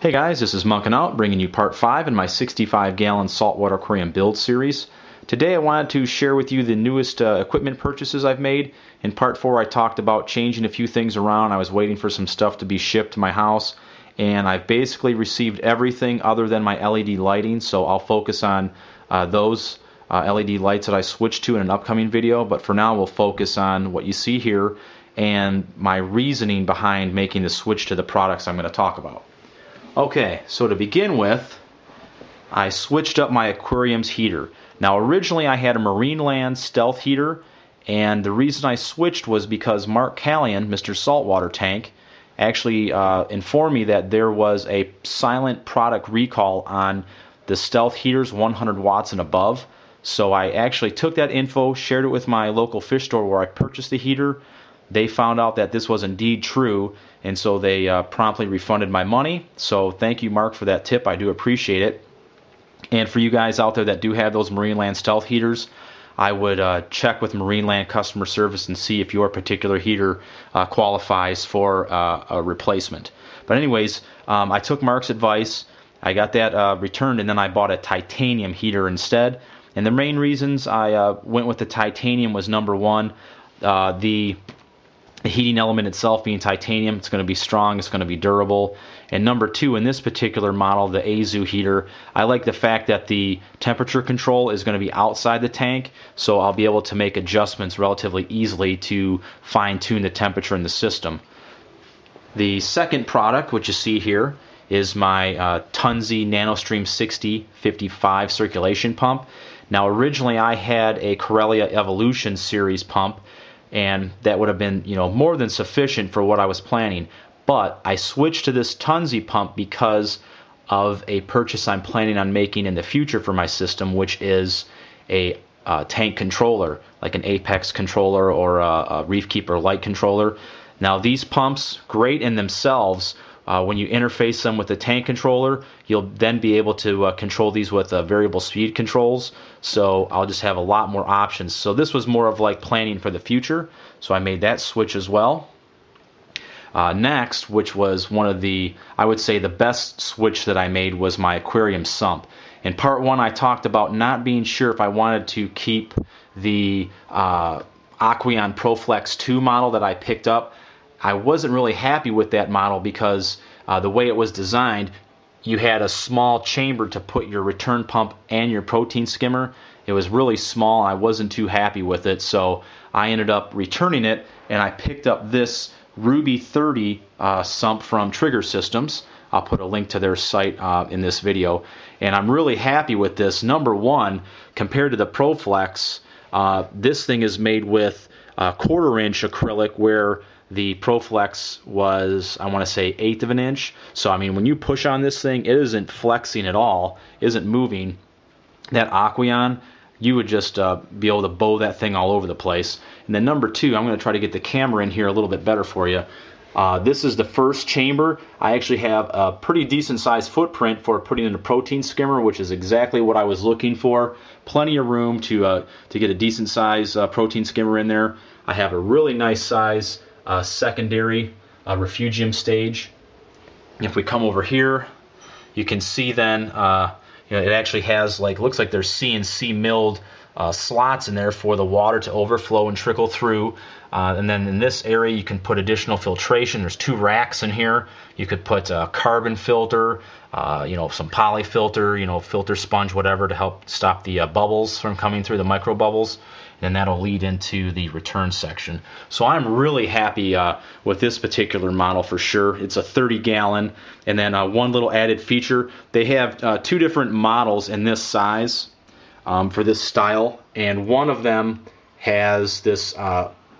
Hey guys, this is MonkinOut bringing you part 5 in my 65-gallon saltwater aquarium build series. Today I wanted to share with you the newest equipment purchases I've made. In part 4 I talked about changing a few things around. I was waiting for some stuff to be shipped to my house, and I've basically received everything other than my LED lighting, so I'll focus on those LED lights that I switched to in an upcoming video, but for now we'll focus on what you see here and my reasoning behind making the switch to the products I'm going to talk about. Okay, so to begin with, I switched up my aquarium's heater. Now originally I had a Marineland stealth heater, and the reason I switched was because Mark Callion, Mr. Saltwater Tank, actually informed me that there was a silent product recall on the stealth heaters 100 watts and above. So I actually took that info, shared it with my local fish store where I purchased the heater. They found out that this was indeed true, and so they promptly refunded my money. So thank you, Mark, for that tip. I do appreciate it. And for you guys out there that do have those Marineland stealth heaters, I would check with Marineland customer service and see if your particular heater qualifies for a replacement. But anyways, I took Mark's advice. I got that returned, and then I bought a titanium heater instead. And the main reasons I went with the titanium was, number one, the heating element itself being titanium. It's going to be strong, it's going to be durable. And number two, in this particular model, the Azu heater, I like the fact that the temperature control is going to be outside the tank, so I'll be able to make adjustments relatively easily to fine-tune the temperature in the system. The second product, which you see here, is my Tunze NanoStream 6055 circulation pump. Now originally I had a Corellia Evolution series pump, and that would have been, more than sufficient for what I was planning. But I switched to this Tunze pump because of a purchase I'm planning on making in the future for my system, which is a tank controller, like an Apex controller or a Reef Keeper light controller. Now these pumps, great in themselves. When you interface them with the tank controller, you'll then be able to control these with variable speed controls, so I'll just have a lot more options. So this was more of like planning for the future, so I made that switch as well. Next, which was one of the, I would say the best switch that I made, was my aquarium sump. In part 1 I talked about not being sure if I wanted to keep the Aquarium ProFlex 2 model that I picked up. I wasn't really happy with that model because the way it was designed, you had a small chamber to put your return pump and your protein skimmer. It was really small. I wasn't too happy with it, so I ended up returning it, and I picked up this Ruby 30 sump from Trigger Systems. I'll put a link to their site in this video, and I'm really happy with this. Number one, compared to the ProFlex, this thing is made with 1/4 inch acrylic, where the ProFlex was, I want to say, 1/8 of an inch. So I mean, when you push on this thing, it isn't flexing at all, isn't moving. That Aquarium, you would just be able to bow that thing all over the place. And then number two, I'm going to try to get the camera in here a little bit better for you. This is the first chamber. I actually have a pretty decent sized footprint for putting in a protein skimmer, which is exactly what I was looking for. Plenty of room to get a decent size protein skimmer in there. I have a really nice size secondary refugium stage. If we come over here, you can see then it actually has, looks like there's CNC milled slots in there for the water to overflow and trickle through. And then in this area you can put additional filtration. There's 2 racks in here. You could put a carbon filter, some poly filter, filter sponge, whatever, to help stop the bubbles from coming through, the micro bubbles. And that'll lead into the return section. So I'm really happy with this particular model for sure. It's a 30-gallon, and then one little added feature. They have 2 different models in this size for this style, and one of them has this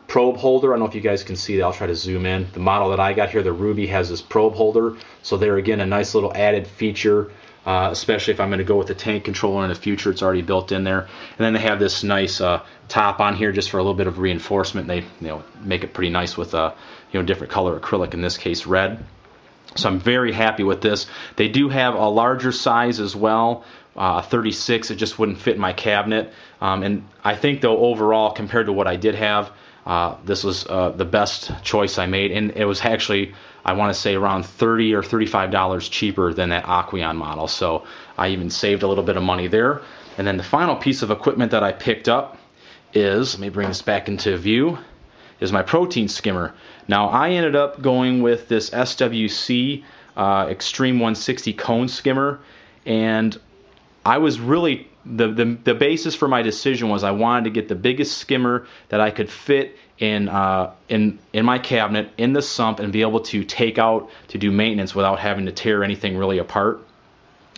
probe holder. I don't know if you guys can see that. I'll try to zoom in. The model that I got here, the Ruby, has this probe holder. So there again, a nice little added feature. Especially if I'm going to go with the tank controller in the future, it's already built in there. And then they have this nice top on here just for a little bit of reinforcement. They make it pretty nice with different color acrylic, in this case red. So I'm very happy with this. They do have a larger size as well, 36. It just wouldn't fit in my cabinet. And I think though overall, compared to what I did have, this was the best choice I made, and it was actually, I want to say, around $30 or $35 cheaper than that Aquarium model, so I even saved a little bit of money there. And then the final piece of equipment that I picked up is, let me bring this back into view, is my protein skimmer. Now I ended up going with this SWC Extreme 160 cone skimmer, and I was really, the basis for my decision was I wanted to get the biggest skimmer that I could fit in my cabinet in the sump and be able to take out to do maintenance without having to tear anything really apart.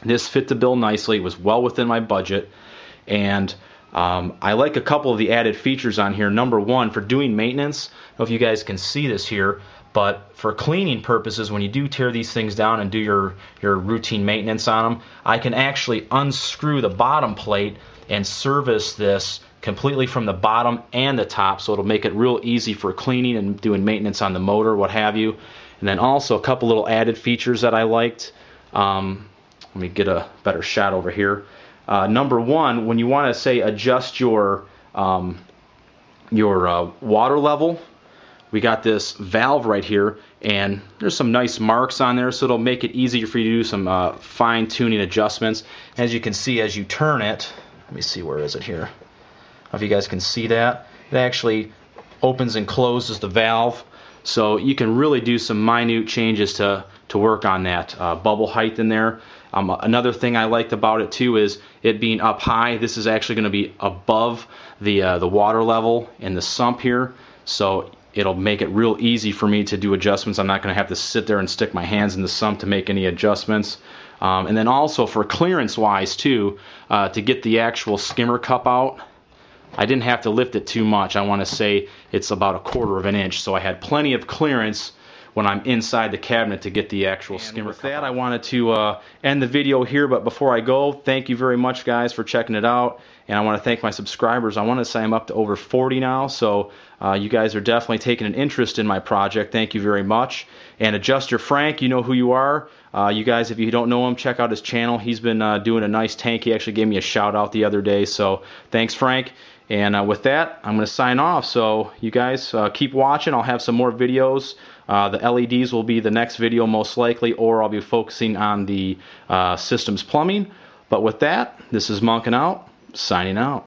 This fit the bill nicely. It was well within my budget, and I like a couple of the added features on here. Number one, for doing maintenance, I don't know if you guys can see this here, but for cleaning purposes, when you do tear these things down and do your routine maintenance on them, I can actually unscrew the bottom plate and service this completely from the bottom and the top, so it'll make it real easy for cleaning and doing maintenance on the motor, what have you. And then also a couple little added features that I liked. Let me get a better shot over here. Number one, when you want to, say, adjust your water level, we got this valve right here, and there's some nice marks on there, so it'll make it easier for you to do some fine-tuning adjustments. As you can see, as you turn it, let me see, where is it here? I don't know if you guys can see that. It actually opens and closes the valve, so you can really do some minute changes to work on that bubble height in there. Another thing I liked about it too is it being up high. This is actually going to be above the water level in the sump here, so it'll make it real easy for me to do adjustments. I'm not going to have to sit there and stick my hands in the sump to make any adjustments. And then also for clearance wise too, to get the actual skimmer cup out, I didn't have to lift it too much. I want to say it's about 1/4 of an inch, so I had plenty of clearance when I'm inside the cabinet to get the actual skimmer. With that, I wanted to end the video here, but before I go, thank you very much, guys, for checking it out, and I want to thank my subscribers. I want to say I'm up to over 40 now, so you guys are definitely taking an interest in my project. Thank you very much. And Adjuster Frank, you know who you are. You guys, if you don't know him, check out his channel. He's been doing a nice tank. He actually gave me a shout out the other day, so thanks, Frank. And with that, I'm going to sign off. So you guys keep watching. I'll have some more videos. The LEDs will be the next video most likely, or I'll be focusing on the systems plumbing. But with that, this is MonkinOut, signing out.